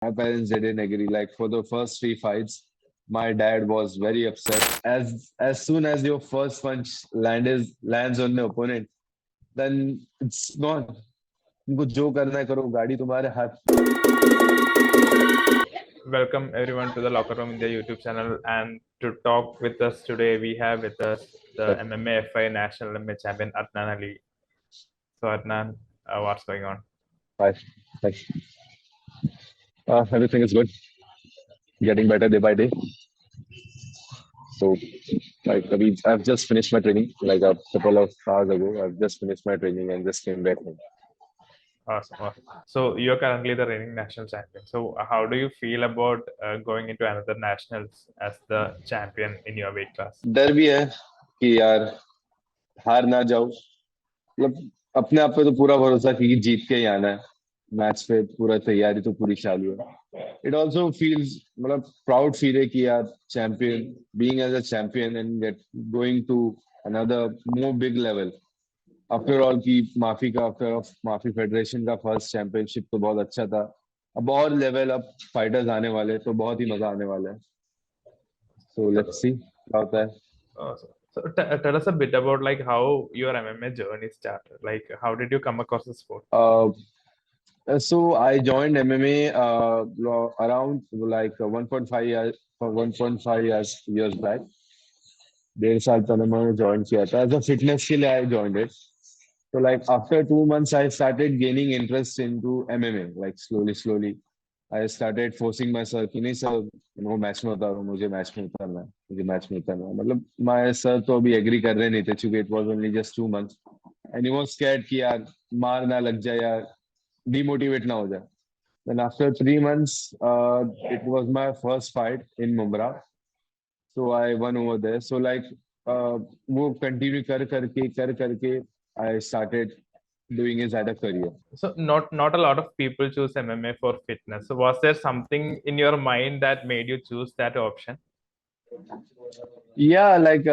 My parents didn't agree. Like for the first three fights, my dad was very upset. As soon as your first punch lands on the opponent, then it's not. तुमको जो करना है करो, गाड़ी तुम्हारे हाथ. Welcome everyone to the LockerRoom India YouTube channel. And to talk with us today, we have with us the MMAFI National MMA champion Adnan Ali. So Adnan, what's going on? Hi. Hi. Everything is good. Getting better day by day. So, I've just finished my training like a couple of hours ago. I've just finished my training and just came back home. Awesome. So you're currently the reigning national champion. So how do you feel about going into another nationals as the champion in your weight class? डर भी है कि यार हार ना जाऊं. मतलब अपने आप पे तो पूरा भरोसा कि जीत के ही आना है. मैच पे पूरा तैयारी तो पूरी चालू है. इट ऑल्सो फील्स मतलब प्राउड फील है कि यार champion being as a champion and get going to another more big level. After all की माफी फेडरेशन का फर्स्ट चैंपियनशिप तो बहुत अच्छा था. अब और लेवल अप फाइटर्स आने वाले तो बहुत ही मजा आने वाला है. सो लेट्स सी क्या होता है. Tell us a bit about like how your MMA journey started. Like how did you come across the sport? So I joined MMA around like 1.5 years 1.5 years back. 1.5 साल पहले मैंने join किया था. As a fitness के लिए I joined it. So like after 2 months I started gaining interest into MMA. Like slowly I started forcing myself कि नहीं sir वो मैच में उतारो, मुझे मैच में उतरना है, मुझे मैच में उतरना है. मतलब my सर तो अभी एग्री कर रहे नहीं थे क्योंकि it was only just 2 months and he was scared कि यार मार ना लग जाए या demotivate ना हो जाए. Then after 3 months, it was my first fight in Mumbai. So I won over there. So like वो continue कर करके I started doing it as a career. So not a lot of people choose MMA for fitness. So was there something in your mind that made you choose that option? Yeah, like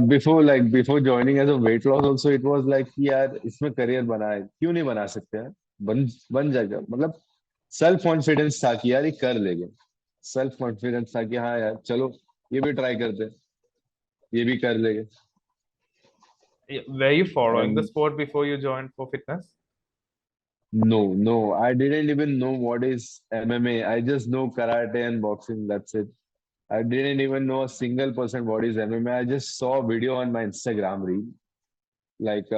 before joining as a weight loss also it was like कि यार इसमें career बना है क्यों नहीं बना सकते हैं. बन जाएगा. मतलब सेल्फ कॉन्फिडेंस था कि यार ये कर लेंगे. सेल्फ कॉन्फिडेंस था कि हाँ यार चलो ये भी ट्राई करते हैं, ये भी कर लेंगे. Were you following the And sport before you joined for fitness? no, I didn't even know what is MMA. I just know karate and boxing. That's it. I didn't even know a single percent what is MMA. I just saw a video on my Instagram reel. Like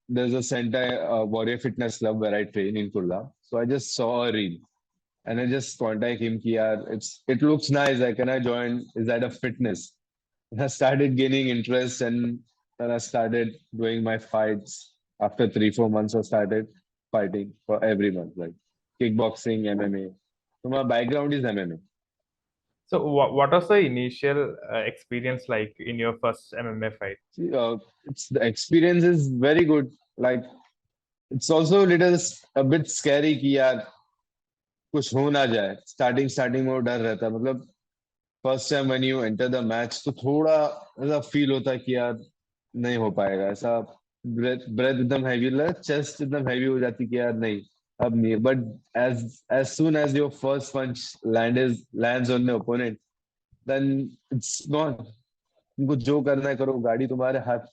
there's a center Warrior Fitness Club where I train in Kurla. So I just saw a reel and I just contact him ki yaar, it looks nice. Like, can I join? Is that a fitness? And I started gaining interest and then I started doing my fights. After 3-4 months, I started fighting for every month, like kickboxing, MMA. So my background is MMA. So what was the initial experience like in your first MMA fight? See, it's the experience is very good. Like it's also a bit scary कि यार कुछ हो ना जाए. Starting में वो डर रहता है. मतलब first time when you enter the match तो थोड़ा ऐसा फील होता है कि यार नहीं हो पाएगा. ऐसा ब्रेथ ब्रेथ एकदम हैवी लगता, चेस्ट एकदम हैवी हो जाती कि यार नहीं अब नहीं. But as soon as your first punch lands on the opponent, then it's not. तुमको जो करना है करो, गाड़ी तुम्हारे हाथ.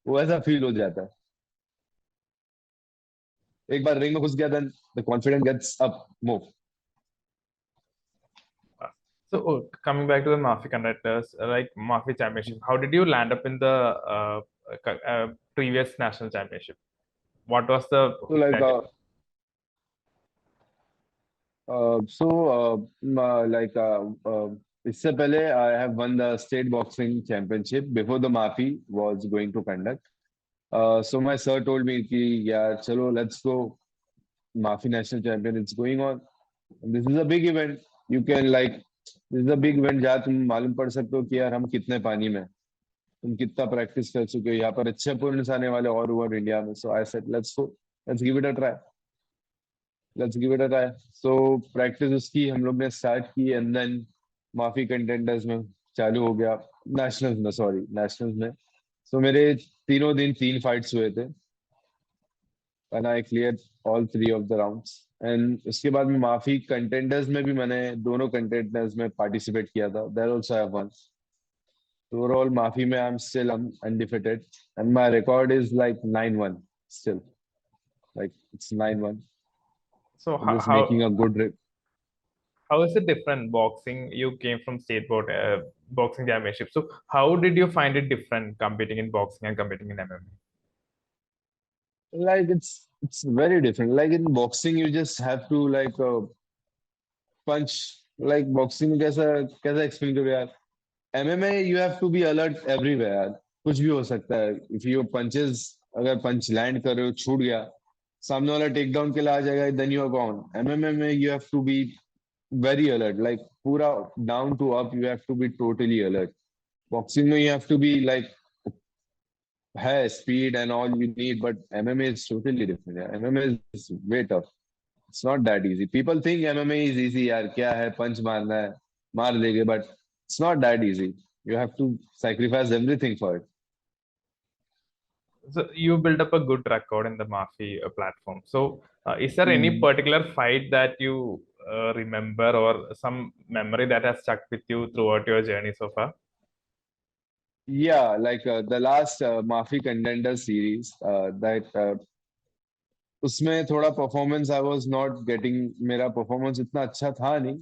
वो ऐसा फील हो जाता है. एक बार रिंग में घुस गया, then the confidence gets up more. So coming back to the MAFI conductors, like MAFI championship, how did you land up in the previous national championship? What was the So like इससे पहले I have won the state boxing championship before the MAFI was going to conduct. So my sir told me कि यार चलो let's go MAFI national champion, it's going on. And this is a big event. You can like this is a big event जहाँ तुम मालूम पड़ सकते हो कि यार हम कितने पानी में, तुम कितना प्रैक्टिस कर चुके हो. यहाँ पर अच्छे अपोनेंट्स आने वाले और ओवर इंडिया में. So I said let's give it a try. Let's give it a try. So practice उसकी हम लोग ने start की and then माफी कंटेंडर्स में चालू हो गया. नेशनल्स में. So मेरे तीनों दिन 3 फाइट्स हुए थे and I cleared all 3 of the rounds. And उसके बाद में माफी कंटेंडर्स में भी मैंने दोनों कंटेंडर्स में पार्टिसिपेट किया था, that also I have one. Overall माफी में आई am still undefeated and my record is like 9-1 still, like it's 9-1. So I'm just making a good how is it different boxing? You came from state board boxing championship. So how did you find it different competing in boxing and competing in MMA? like it's very different. Like in boxing, you just have to like punch. Like boxing में कैसा कैसा explain करूँ यार? MMA you have to be alert everywhere यार. कुछ भी हो सकता है. If your punches अगर punch land कर रहे हो छूट गया, सामने वाला टेक डाउन के लिए आ जाएगा, then you are gone. MMA में you have to be very alert. Like पूरा down to up you have to be totally alert. Boxing में you have to be like है speed and all you need, but MMA is totally different. Yeah. MMA is way tough. It's not that easy. People think MMA is easy. यार क्या है पंच मारना है मार देंगे, but it's not that easy. You have to sacrifice everything for it. So you built up a good record in the MAFI platform. So is there any Mm. particular fight that you remember or some memory that has stuck with you throughout your journey so far? Yeah, like the last MAFI contender series, that उसमें थोड़ा performance I was not getting, मेरा performance इतना अच्छा था नहीं।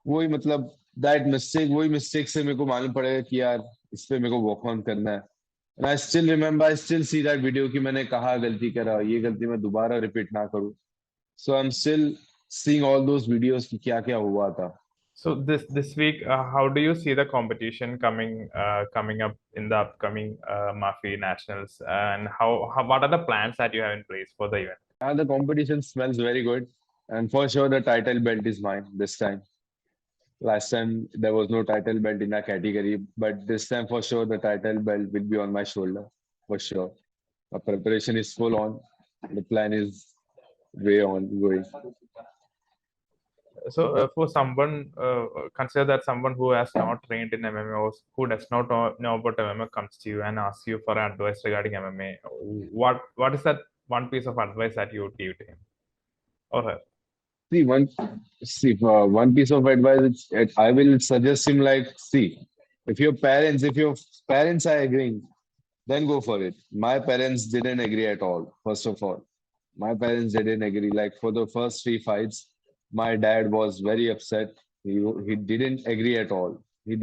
वही मतलब that mistake, वही मिस्टेक से मेरे को मालूम पड़ेगा कि यार इस पे मेरे को वर्क ऑन करना है। And I still remember, I still see that video कि मैंने कहा गलती करा, ये गलती मैं दोबारा रिपीट ना करूं। So I am still seeing all those videos कि क्या क्या हुआ था। So this week, how do you see the competition coming up in the upcoming MAFI Nationals, and how what are the plans that you have in place for the event? The competition smells very good, and for sure the title belt is mine this time. Last time there was no title belt in that category, but this time for sure the title belt will be on my shoulder, for sure. My preparation is full on. The plan is way on going. So for someone, consider that someone who has not trained in MMA or who does not know about MMA comes to you and asks you for advice regarding MMA. What is that one piece of advice that you would give to him or her? See, one piece of advice, I will suggest him like, see, if your parents are agreeing, then go for it. My parents didn't agree at all, first of all. My parents didn't agree. Like for the first three fights, my dad was very upset. He didn't agree at all. He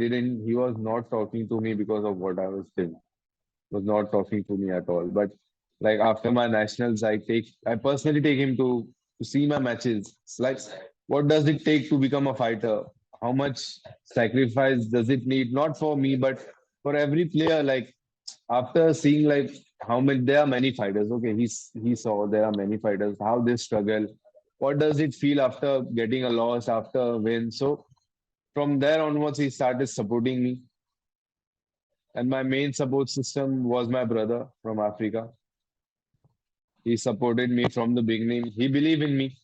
was not talking to me because of what I was doing. Was not talking to me at all. But like after my nationals, I personally take him to see my matches. It's like what does it take to become a fighter? How much sacrifice does it need? Not for me, but for every player. Like after seeing like how many there are many fighters. Okay, he saw there are many fighters, how they struggle. What does it feel after getting a loss, after a win? So from there onwards, he started supporting me. And my main support system was my brother from Africa. He supported me from the beginning. He believed in me.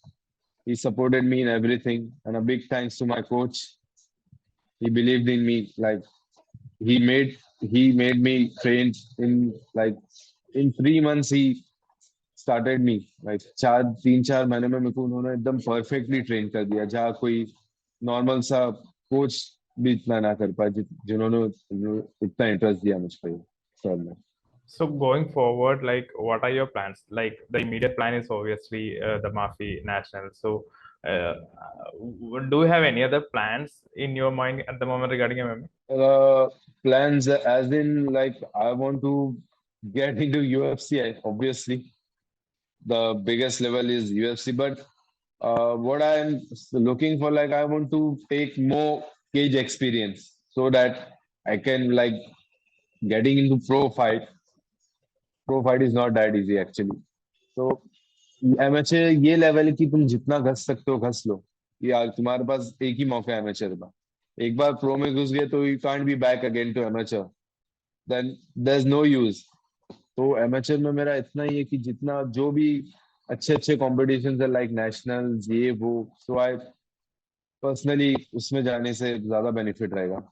He supported me in everything. And a big thanks to my coach. He believed in me. Like he made me train in like in 3 months he started me. Like 3-4 महीने में मेरे को उन्होंने एकदम perfectly train कर दिया, जहाँ कोई normal सा coach भी इतना ना कर पाए, जिन्होंने इतना interest दिया मुझ पे सर ने। So going forward, like what are your plans? Like the immediate plan is obviously the MAFI National. So do you have any other plans in your mind at the moment regarding MMA? Plans as in like I want to get into UFC. Obviously, the biggest level is UFC, but what I'm looking for, like I want to take more cage experience so that I can like getting into pro fight. Pro fight is not that easy actually. So amateur ये level है कि तुम जितना घस सकते हो घस लो। यार तुम्हारे पास एक ही मौका है एमेचर का। एक बार प्रो में घुस गए तो you can't be back again to amateur, then there is no use. तो एमेचर में मेरा इतना ही है कि जितना जो भी अच्छे अच्छे कॉम्पिटिशन है लाइक नेशनल्स ये वो, सो आई पर्सनली उसमें जाने से ज्यादा बेनिफिट रहेगा।